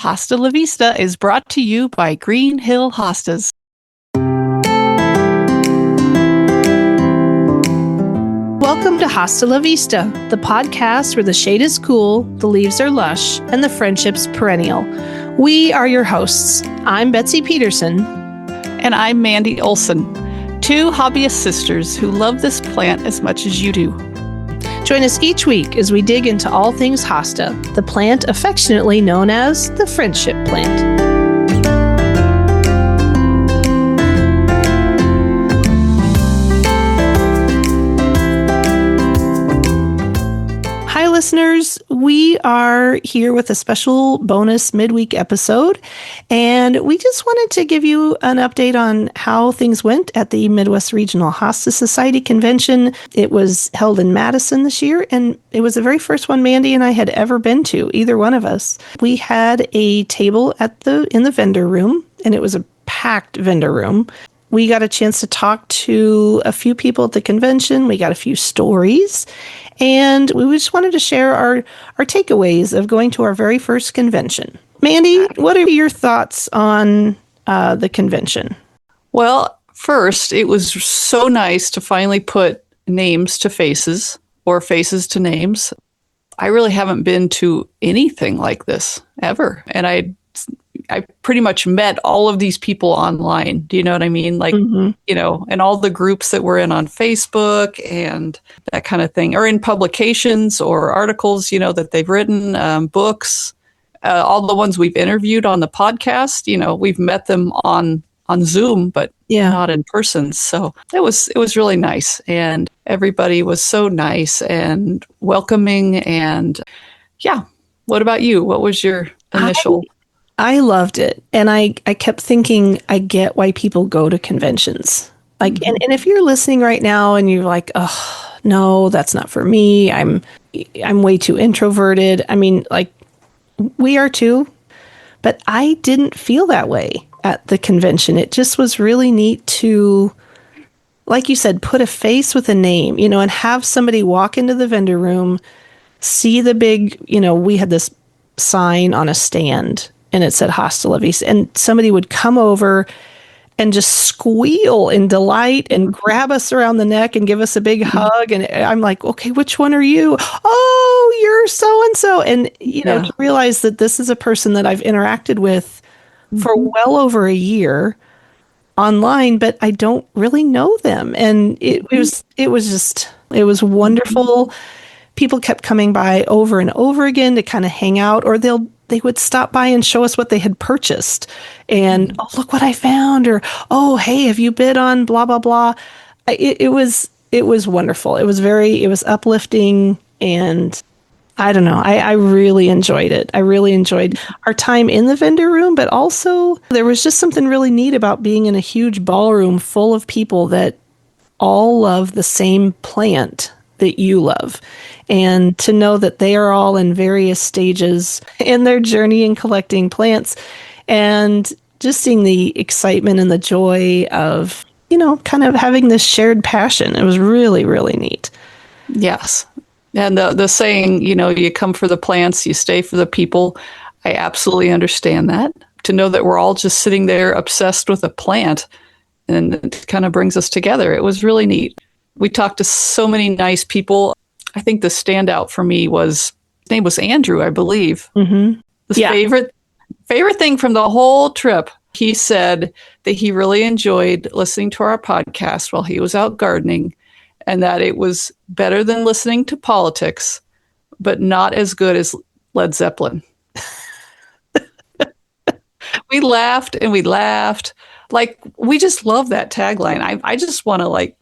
Hosta La Vista is brought to you by Green Hill Hostas. Welcome to Hosta La Vista, the podcast where the shade is cool, the leaves are lush, and the friendship's perennial. We are your hosts. I'm Betsy Peterson. And I'm Mandy Olson, two hobbyist sisters who love this plant as much as you do. Join us each week as we dig into all things hosta, the plant affectionately known as the friendship plant. Hi, listeners. We are here with a special bonus midweek episode, and we just wanted to give you an update on how things went at the Midwest Regional Hosta Society convention. It was held in Madison this year, and it was the very first one Mandy and I had ever been to, either one of us. We had a table in the vendor room, and it was a packed vendor room. We got a chance to talk to a few people at the convention. We got a few stories, and we just wanted to share our takeaways of going to our very first convention. Mandy, what are your thoughts on the convention? Well, first, it was so nice to finally put names to faces or faces to names. I really haven't been to anything like this ever, and I pretty much met all of these people online. Do you know what I mean? Like, and all the groups that we're in on Facebook and that kind of thing, or in publications or articles, that they've written, books, all the ones we've interviewed on the podcast, we've met them on Zoom, but not in person. So it was really nice. And everybody was so nice and welcoming. And what about you? What was your initial... I loved it. And I kept thinking, I get why people go to conventions. Like, and if you're listening right now and you're like, oh, no, that's not for me. I'm way too introverted. I mean, like, we are too. But I didn't feel that way at the convention. It just was really neat to, like you said, put a face with a name, and have somebody walk into the vendor room, see the big, we had this sign on a stand, and it said Hosta La Vista, and somebody would come over and just squeal in delight and grab us around the neck and give us a big hug. And I'm like, okay, which one are you? Oh, you're so-and-so. And, to realize that this is a person that I've interacted with for well over a year online, but I don't really know them. And it was wonderful. People kept coming by over and over again to kind of hang out, or they would stop by and show us what they had purchased. And, oh, look what I found. Or, oh, hey, have you bid on blah, blah, blah. It was wonderful. It was uplifting. And I don't know, I really enjoyed it. I really enjoyed our time in the vendor room, but also there was just something really neat about being in a huge ballroom full of people that all love the same plant that you love, and to know that they are all in various stages in their journey in collecting plants, and just seeing the excitement and the joy of, kind of having this shared passion. It was really, really neat. Yes. And the saying, you come for the plants, you stay for the people. I absolutely understand that. To know that we're all just sitting there obsessed with a plant, and it kind of brings us together. It was really neat. We talked to so many nice people. I think the standout for me his name was Andrew, I believe. Mm-hmm. Favorite thing from the whole trip, he said that he really enjoyed listening to our podcast while he was out gardening, and that it was better than listening to politics, but not as good as Led Zeppelin. We laughed and we laughed. Like, we just love that tagline. I just want to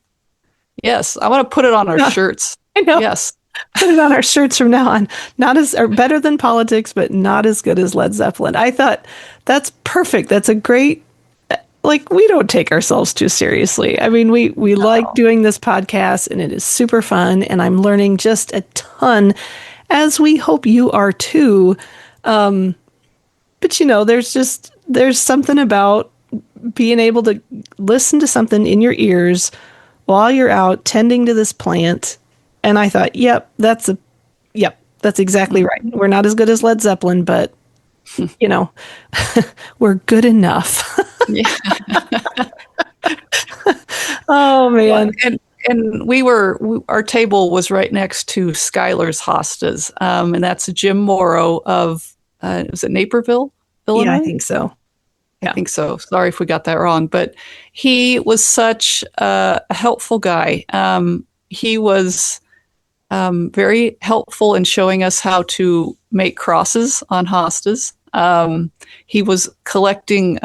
yes, I want to put it on our shirts. I know. Yes. Put it on our shirts from now on. Better than politics, but not as good as Led Zeppelin. I thought that's perfect. That's a great, we don't take ourselves too seriously. I mean, we like doing this podcast, and it is super fun, and I'm learning just a ton, as we hope you are too. But there's something about being able to listen to something in your ears while you're out tending to this plant. And I thought, that's exactly right. We're not as good as Led Zeppelin, but you know, we're good enough. Yeah. Oh Well, man. and our table was right next to Skylar's Hostas, and that's Jim Morrow of was it Naperville, Yeah, I Illinois? think so. I Yeah. think so. Sorry if we got that wrong, but he was such a helpful guy. He was very helpful in showing us how to make crosses on hostas. He was collecting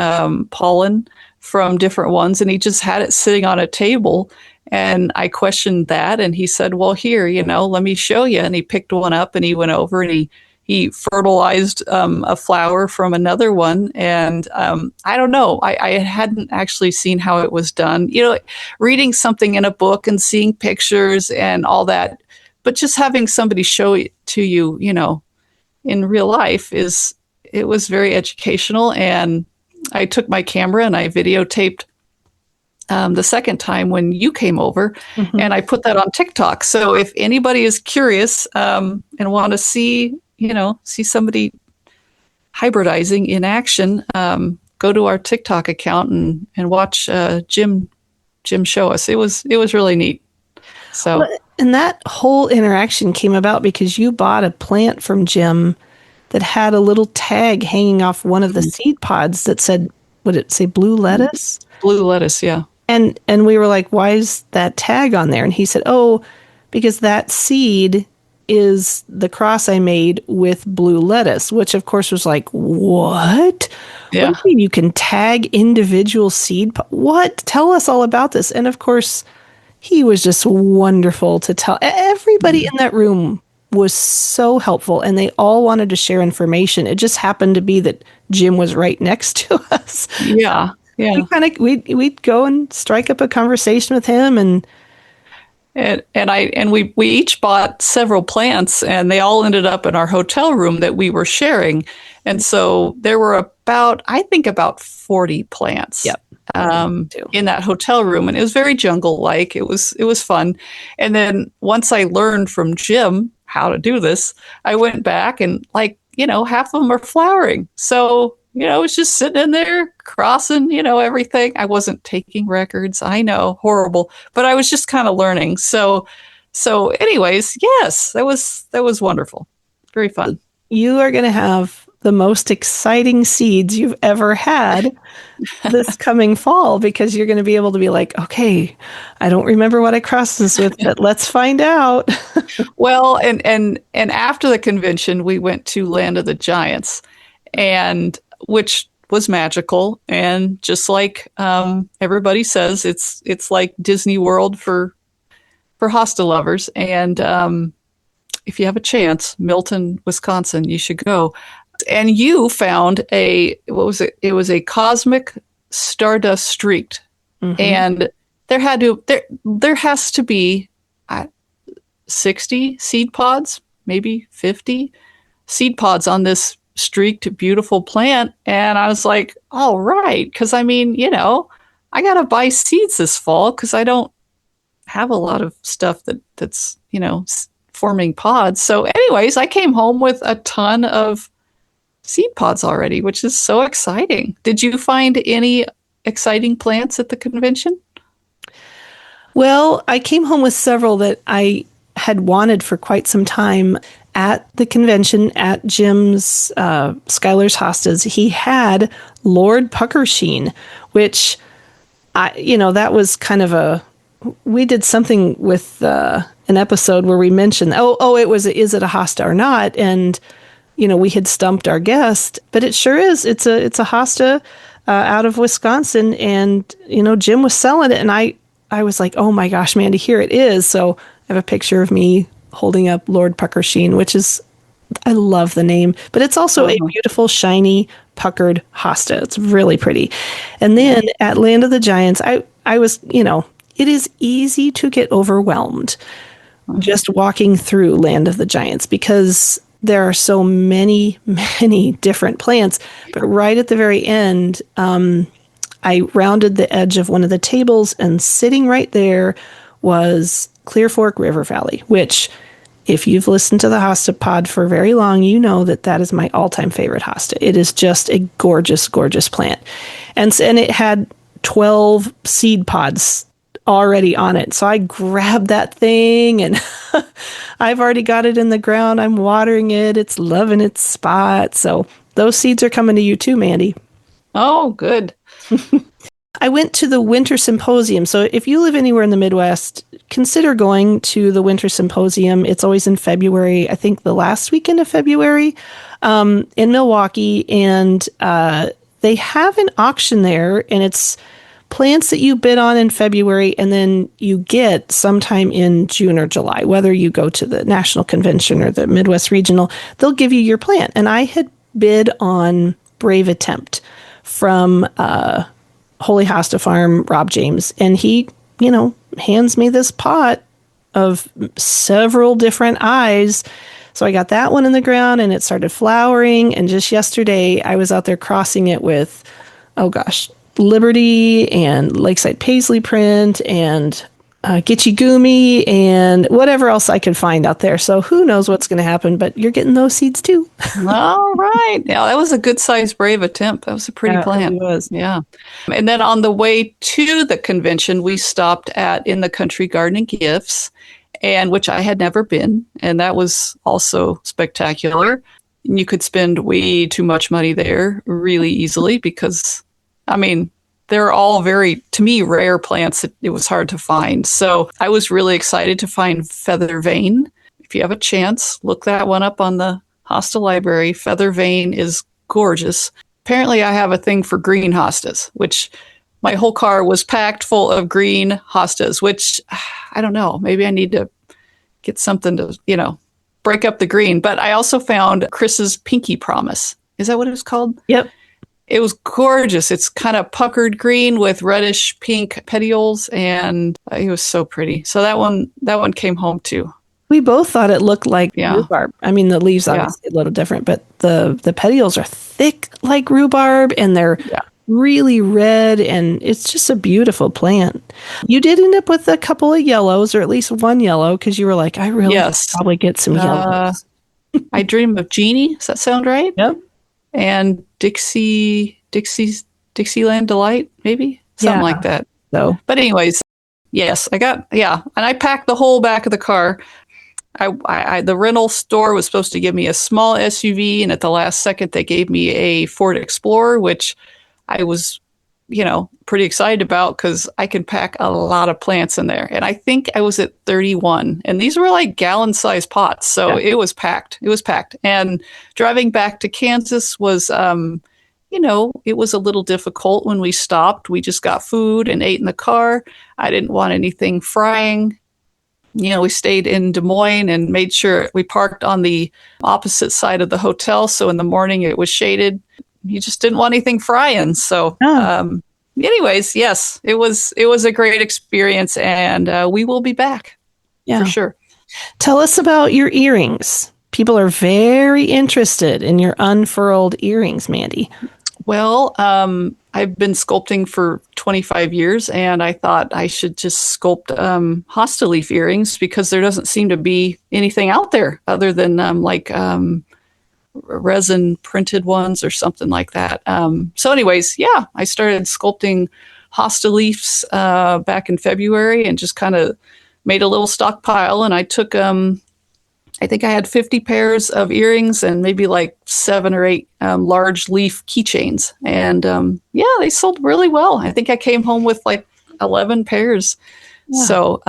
pollen from different ones, and he just had it sitting on a table. And I questioned that, and he said, "Well, here, let me show you." And he picked one up, and he went over and he fertilized a flower from another one. And I don't know, I hadn't actually seen how it was done. Reading something in a book and seeing pictures and all that, but just having somebody show it to you, in real life it was very educational. And I took my camera and I videotaped the second time when you came over, Mhm. and I put that on TikTok. So if anybody is curious and want to see somebody hybridizing in action, go to our TikTok account and watch Jim show us. It was really neat. So. Well, and that whole interaction came about because you bought a plant from Jim that had a little tag hanging off one of the seed pods that said, would it say blue lettuce? Blue lettuce, yeah. And we were like, why is that tag on there? And he said, oh, because that seed is the cross I made with blue lettuce, which of course was like, what? Yeah. What do you mean you can tag individual seed? What? Tell us all about this. And of course, he was just wonderful to tell. Everybody in that room was so helpful, and they all wanted to share information. It just happened to be that Jim was right next to us. Yeah. Yeah. We'd go and strike up a conversation with him, and we each bought several plants, and they all ended up in our hotel room that we were sharing. And so there were about 40 plants. Yep. In that hotel room, and it was very jungle-like. It was fun. And then once I learned from Jim how to do this, I went back and half of them are flowering. So it's just sitting in there crossing, everything. I wasn't taking records. I know, horrible, but I was just kind of learning. So anyways, yes, that was wonderful. Very fun. You are going to have the most exciting seeds you've ever had this coming fall, because you're going to be able to be like, okay, I don't remember what I crossed this with, but let's find out. Well, and after the convention, we went to Land of the Giants, and which was magical. And just like everybody says, it's like Disney World for hosta lovers. And if you have a chance, Milton, Wisconsin, you should go. And you found what was it? It was a cosmic stardust streaked. Mm-hmm. And there has to be 60 seed pods, maybe 50 seed pods on this streaked, beautiful plant. And I was like, all right. Because I got to buy seeds this fall because I don't have a lot of stuff that's forming pods. So anyways, I came home with a ton of seed pods already, which is so exciting. Did you find any exciting plants at the convention? Well, I came home with several that I had wanted for quite some time. At the convention at Jim's Skylar's Hostas, he had Lord Puckersheen, which that was kind of we did something with an episode where we mentioned, is it a hosta or not? And we had stumped our guest, but it sure is. It's a hosta out of Wisconsin, and Jim was selling it, and I was like, oh my gosh, Mandy, here it is. So I have a picture of me holding up Lord Puckersheen, which is, I love the name, but it's also a beautiful, shiny, puckered hosta. It's really pretty. And then at Land of the Giants, I was, it is easy to get overwhelmed just walking through Land of the Giants because there are so many, many different plants. But right at the very end, I rounded the edge of one of the tables, and sitting right there was Clear Fork River Valley, which if you've listened to the Hosta Pod for very long, you know that that is my all-time favorite hosta. It is just a gorgeous, gorgeous plant. And it had 12 seed pods already on it. So I grabbed that thing and I've already got it in the ground. I'm watering it. It's loving its spot. So those seeds are coming to you too, Mandy. Oh, good. I went to the Winter Symposium. So if you live anywhere in the Midwest, consider going to the Winter Symposium. It's always in February, I think the last weekend of February, in Milwaukee. And they have an auction there, and it's plants that you bid on in February, and then you get sometime in June or July, whether you go to the National Convention or the Midwest Regional, they'll give you your plant. And I had bid on Brave Attempt from Holy Hosta Farm, Rob James, and he, hands me this pot of several different eyes. So I got that one in the ground and it started flowering. And just yesterday I was out there crossing it with, Liberty and Lakeside Paisley Print and Gitchy Gumi and whatever else I could find out there. So who knows what's going to happen, but you're getting those seeds too. All right. Yeah, that was a good sized Brave Attempt. That was a pretty plant. It was. Yeah. And then on the way to the convention, we stopped at In the Country Garden and Gifts, and which I had never been. And that was also spectacular. You could spend way too much money there really easily because, they're all very, to me, rare plants that it was hard to find. So I was really excited to find Feather Vein. If you have a chance, look that one up on the Hosta Library. Feather Vein is gorgeous. Apparently, I have a thing for green hostas, which my whole car was packed full of green hostas, which I don't know. Maybe I need to get something to, break up the green. But I also found Chris's Pinky Promise. Is that what it was called? Yep. It was gorgeous. It's kind of puckered green with reddish pink petioles, and it was so pretty. So that one came home too. We both thought it looked like rhubarb. The leaves obviously a little different, but the petioles are thick like rhubarb, and they're really red, and it's just a beautiful plant. You did end up with a couple of yellows, or at least one yellow, because you were like, I really should probably get some yellows. I Dream of Jeannie. Does that sound right? Yep. And Dixieland Delight, maybe something like that. So, but anyways, yes, and I packed the whole back of the car. The rental store was supposed to give me a small SUV, and at the last second, they gave me a Ford Explorer, which I was, pretty excited about because I can pack a lot of plants in there. And I think I was at 31, and these were like gallon-sized pots, so it was packed. It was packed. And driving back to Kansas was, it was a little difficult when we stopped. We just got food and ate in the car. I didn't want anything frying. We stayed in Des Moines and made sure we parked on the opposite side of the hotel. So in the morning it was shaded. You just didn't want anything frying. So, anyways, yes, it was a great experience, and we will be back for sure. Tell us about your earrings. People are very interested in your unfurled earrings, Mandy. Well, I've been sculpting for 25 years, and I thought I should just sculpt hosta leaf earrings because there doesn't seem to be anything out there other than resin printed ones or something like that. So anyways, I started sculpting hosta leaves back in February and just kind of made a little stockpile. And I took, I think I had 50 pairs of earrings and maybe like 7 or 8 large leaf keychains. And they sold really well. I think I came home with like 11 pairs. Yeah. So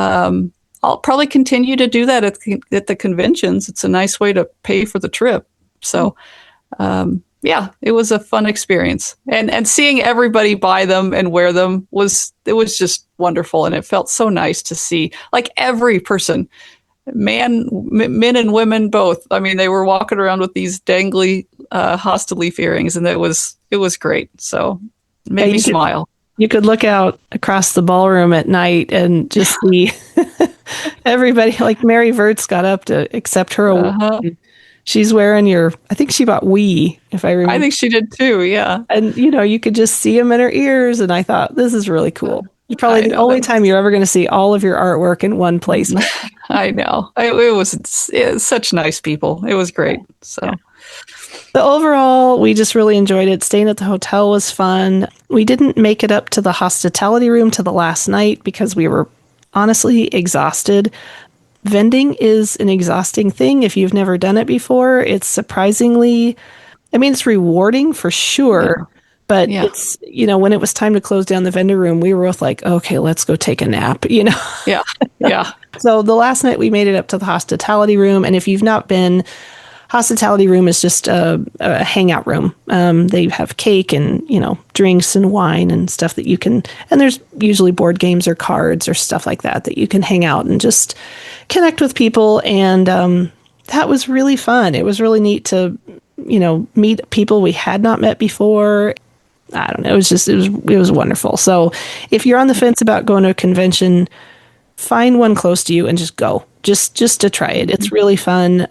I'll probably continue to do that at the conventions. It's a nice way to pay for the trip. So, it was a fun experience, and seeing everybody buy them and wear them was just wonderful. And it felt so nice to see like every person, men and women both. They were walking around with these dangly hosta leaf earrings, and it was great. So it made me smile. You could look out across the ballroom at night and just see everybody. Like Mary Vertz got up to accept her award. She's wearing I think she bought Wee, if I remember. I think she did too, yeah. And, you could just see them in her ears. And I thought, this is really cool. Probably I the know only that. time you're ever going to see all of your artwork in one place. I know. It was such nice people. It was great. So, But overall, we just really enjoyed it. Staying at the hotel was fun. We didn't make it up to the hospitality room to the last night because we were honestly exhausted. Vending is an exhausting thing if you've never done it before. It's surprisingly, I mean, it's rewarding for sure. But yeah. it's, when it was time to close down the vendor room, we were both like, okay, let's go take a nap. Yeah. Yeah. So the last night we made it up to the hospitality room. And if you've not been, hospitality room is just a hangout room. They have cake and, drinks and wine and stuff that you can, and there's usually board games or cards or stuff like that you can hang out and just connect with people. And that was really fun. It was really neat to, meet people we had not met before. I don't know. It was wonderful. So if you're on the fence about going to a convention, find one close to you and just go, just to try it. It's really fun.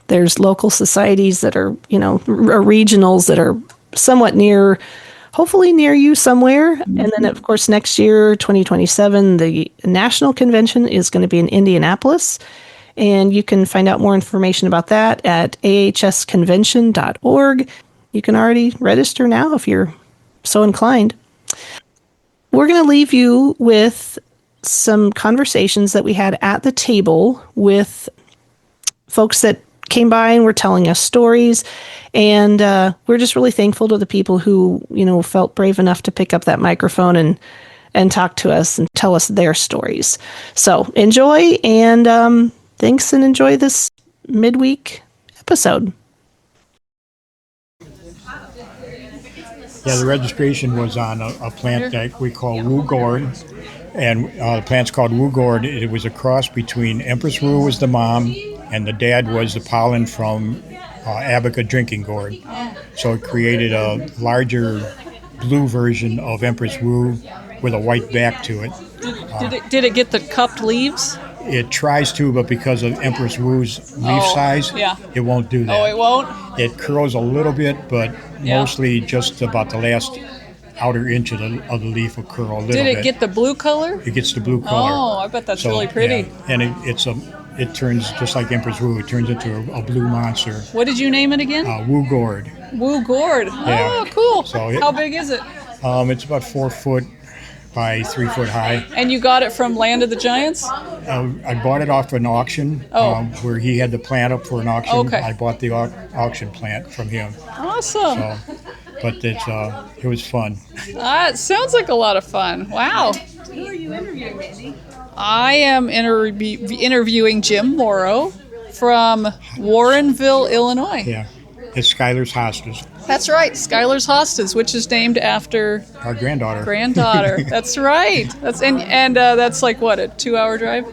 There's local societies that are, or regionals that are somewhat hopefully near you somewhere. Mm-hmm. And then, of course, next year, 2027, the national convention is going to be in Indianapolis. And you can find out more information about that at ahsconvention.org. You can already register now if you're so inclined. We're going to leave you with some conversations that we had at the table with folks that came by and were telling us stories. And we're just really thankful to the people who, felt brave enough to pick up that microphone and talk to us and tell us their stories. So enjoy, and thanks, and enjoy this midweek episode. Yeah, the registration was on a plant that we call Wu Gourd, and the plant's called Wu Gourd. It was a cross between Empress Wu was the mom, and the dad was the pollen from Abaca drinking gourd. So it created a larger blue version of Empress Wu with a white back to it. Did it get the cupped leaves? It tries to, but because of Empress Wu's leaf size, it won't do that. Oh, it won't? It curls a little bit, but mostly just about the last outer inch of the leaf will curl a little bit. Did it get the blue color? It gets the blue color. Oh, I bet that's really pretty. Yeah. And it turns just like Empress Wu. It turns into a blue monster. What did you name it again? Wu Gourd. Wu Gourd. Yeah. Oh, cool. So how big is it? It's about 4 foot by 3 foot high. And you got it from Land of the Giants? I bought it off an auction where he had the plant up for an auction. Okay. I bought the auction plant from him. Awesome. So, but it was fun. It sounds like a lot of fun. Wow. Who are you interviewing, Mandy? I am interviewing Jim Morrow from Warrenville, Illinois. Yeah. It's Skylar's Hostas. That's right, Skylar's Hostas, which is named after our granddaughter. That's right. That's like what, a 2-hour drive?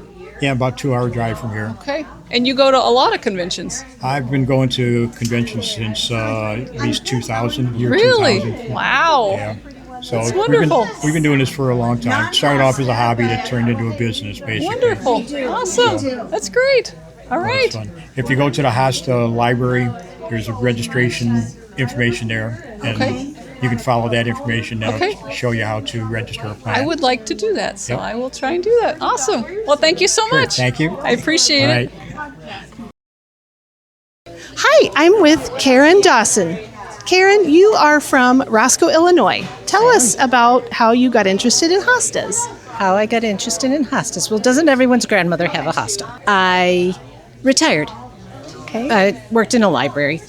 Yeah, about 2-hour drive from here. Okay. And you go to a lot of conventions. I've been going to conventions since at least 2000. Really? 2000. Wow. Yeah. So that's wonderful. We've been doing this for a long time. It started off as a hobby that turned into a business, basically. Wonderful. Awesome. That's great. All right. If you go to the Hosta library, there's a registration information there, and you can follow that information. That'll show you how to register a plant. I would like to do that, so I will try and do that. Awesome. Well, thank you so much. Thank you. I appreciate it. Hi, I'm with Karen Dawson. Karen, you are from Roscoe, Illinois. Tell us about how you got interested in hostas. How I got interested in hostas. Well, doesn't everyone's grandmother have a hosta? I retired. Okay. I worked in a library,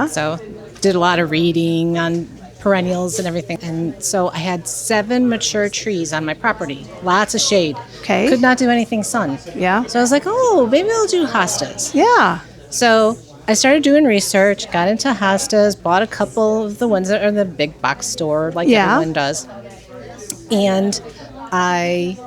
so did a lot of reading on perennials and everything. And so I had 7 mature trees on my property, lots of shade. Okay. Could not do anything sun. Yeah. So I was like, maybe I'll do hostas. Yeah. So I started doing research, got into hostas, bought a couple of the ones that are in the big box store like everyone does. And I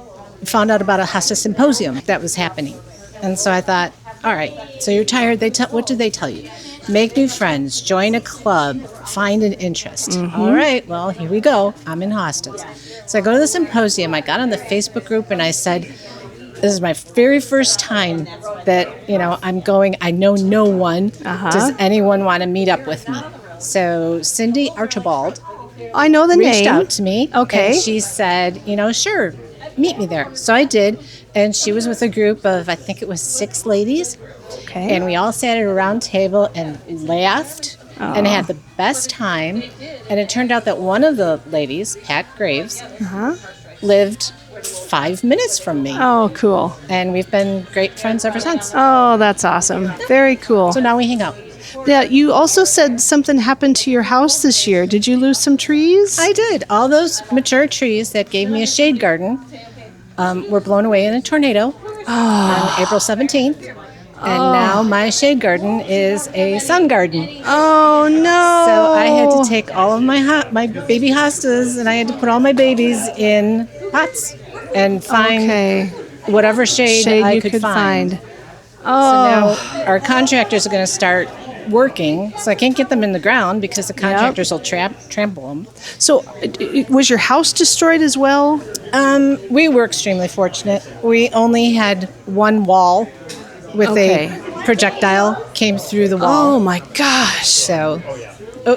found out about a hosta symposium that was happening. And so I thought, all right, so you're tired. What do they tell you? Make new friends, join a club, find an interest. Mm-hmm. All right, well, here we go. I'm in hostas. So I go to the symposium. I got on the Facebook group and I said, this is my very first time that, I'm going. I know no one. Does anyone want to meet up with me? So Cindy Archibald I know the reached name. out to me. Okay. And she said, sure, meet me there. So I did. And she was with a group of, I think it was 6 ladies. Okay. And we all sat at a round table and laughed and had the best time. And it turned out that one of the ladies, Pat Graves, lived 5 minutes from me. Oh, cool. And we've been great friends ever since. Oh, that's awesome. Very cool. So now we hang out. Yeah, you also said something happened to your house this year. Did you lose some trees? I did. All those mature trees that gave me a shade garden were blown away in a tornado on April 17th. And now my shade garden is a sun garden. Oh, no. So I had to take all of my baby hostas and I had to put all my babies in pots and find whatever shade I you could find. So now our contractors are going to start working. So I can't get them in the ground because the contractors will trample them. So was your house destroyed as well? We were extremely fortunate. We only had one wall with a projectile came through the wall. Oh, my gosh. So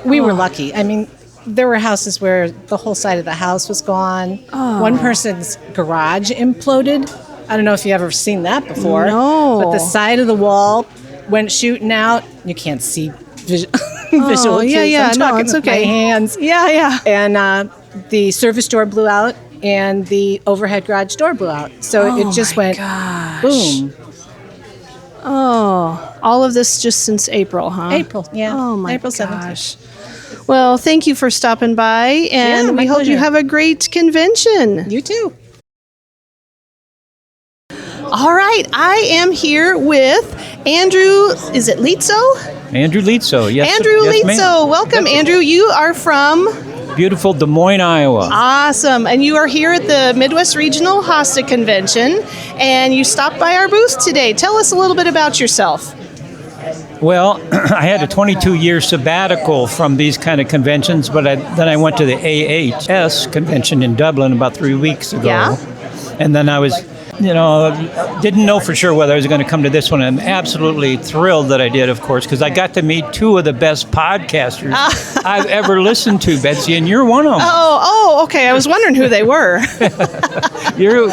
we were lucky. I mean, there were houses where the whole side of the house was gone. One person's garage imploded. I don't know if you've ever seen that before. No. But the side of the wall went shooting out. You can't see visual cues. I'm talking with my hands. Yeah. And the service door blew out and the overhead garage door blew out. So it just went boom. Oh, all of this just since April, huh? April, yeah. Oh, my April gosh. Well, thank you for stopping by, and we hope pleasure. you have a great convention. You too. All right, I am here with Andrew, is it Lietzow? Andrew Lietzow, yes. Andrew yes, ma'am. Lietzow, welcome, Andrew. You are from? Beautiful Des Moines, Iowa. Awesome, and you are here at the Midwest Regional Hosta Convention, and you stopped by our booth today. Tell us a little bit about yourself. Well, I had a 22-year sabbatical from these kind of conventions, but then I went to the AHS convention in Dublin about 3 weeks ago. Yeah? And then I was, didn't know for sure whether I was going to come to this one. I'm absolutely thrilled that I did, of course, because I got to meet 2 of the best podcasters I've ever listened to, Betsy, and you're one of them. Oh, okay. I was wondering who they were. You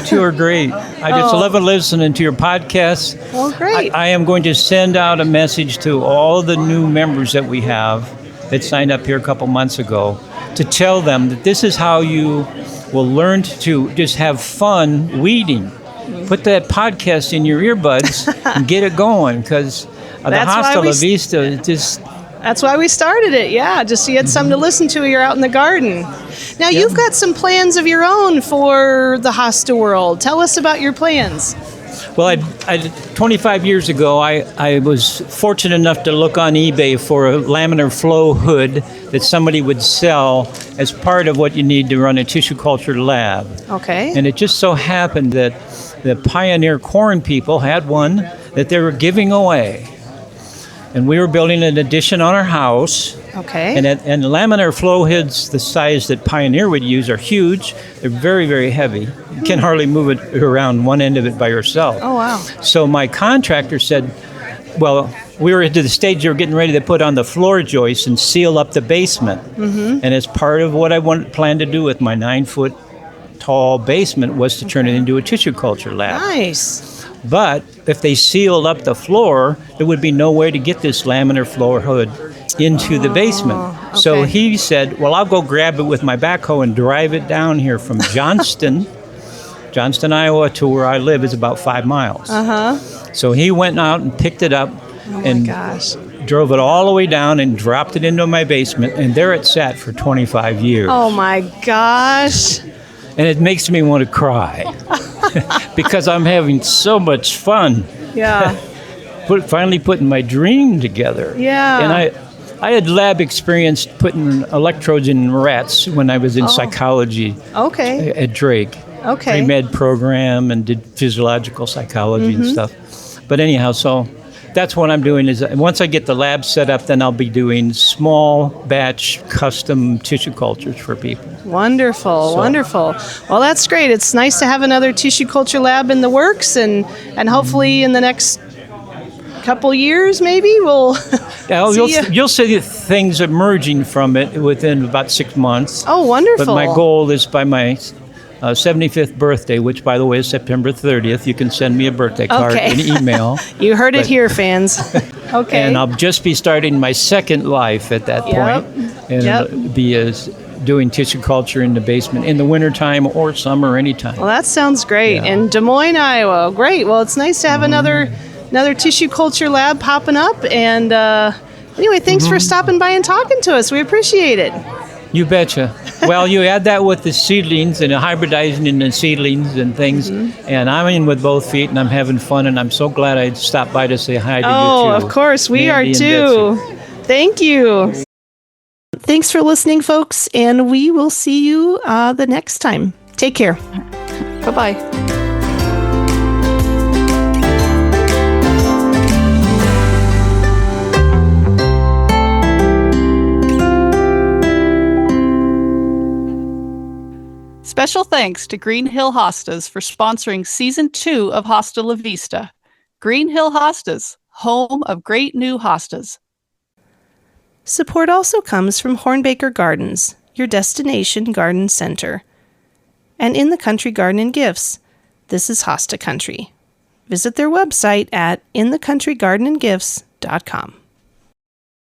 2 are great. I just love listening to your podcasts. Well, great. I am going to send out a message to all the new members that we have that signed up here a couple months ago to tell them that this is how you will learn to just have fun weeding. Put that podcast in your earbuds and get it going, because the Hosta La Vista is just... That's why we started it, just so you had something to listen to when you're out in the garden. Now, you've got some plans of your own for the Hosta world. Tell us about your plans. Well, 25 years ago, I was fortunate enough to look on eBay for a laminar flow hood that somebody would sell as part of what you need to run a tissue culture lab. Okay. And it just so happened that the Pioneer Corn people had one that they were giving away. And we were building an addition on our house. Okay. And laminar flow hoods, the size that Pioneer would use, are huge. They're very, very heavy. You can hardly move it around one end of it by yourself. Oh, wow. So my contractor said, well, we were into the stage they were getting ready to put on the floor joists and seal up the basement. Mm-hmm. And as part of what I planned to do with my 9-foot tall basement was to turn it into a tissue culture lab. Nice. But if they sealed up the floor, there would be no way to get this laminar floor hood into the basement. Okay. So he said, well, I'll go grab it with my backhoe and drive it down here from Johnston, Iowa, to where I live is about 5 miles. Uh-huh. So he went out and picked it up and drove it all the way down and dropped it into my basement, and there it sat for 25 years. Oh, my gosh. And it makes me want to cry because I'm having so much fun. Yeah. Finally putting my dream together. Yeah. And I had lab experience putting electrodes in rats when I was in psychology at Drake. Okay. Pre-med program and did physiological psychology and stuff. But anyhow, so that's what I'm doing is once I get the lab set up, then I'll be doing small batch custom tissue cultures for people. Wonderful. Well, that's great. It's nice to have another tissue culture lab in the works, and hopefully in the next couple years, maybe we'll You'll see things emerging from it within about 6 months. Oh, wonderful. But my goal is by my 75th birthday, which, by the way, is September 30th. You can send me a birthday card and email. You heard it here, fans. Okay. And I'll just be starting my second life at that point. And be doing tissue culture in the basement in the wintertime or summer, anytime. Well, that sounds great. Yeah. And Des Moines, Iowa. Great. Well, it's nice to have another tissue culture lab popping up. And anyway, thanks for stopping by and talking to us. We appreciate it. You betcha. Well, you add that with the seedlings and the hybridizing in the seedlings and things, and I'm in with both feet, and I'm having fun, and I'm so glad I stopped by to say hi to you, too. Oh, of course. We Mandy are, too. Thank you. Thanks for listening, folks, and we will see you the next time. Take care. Bye-bye. Special thanks to Green Hill Hostas for sponsoring Season 2 of Hosta La Vista. Green Hill Hostas, home of great new hostas. Support also comes from Hornbaker Gardens, your destination garden center. And In the Country Garden and Gifts. This is Hosta Country. Visit their website at inthecountrygardenandgifts.com.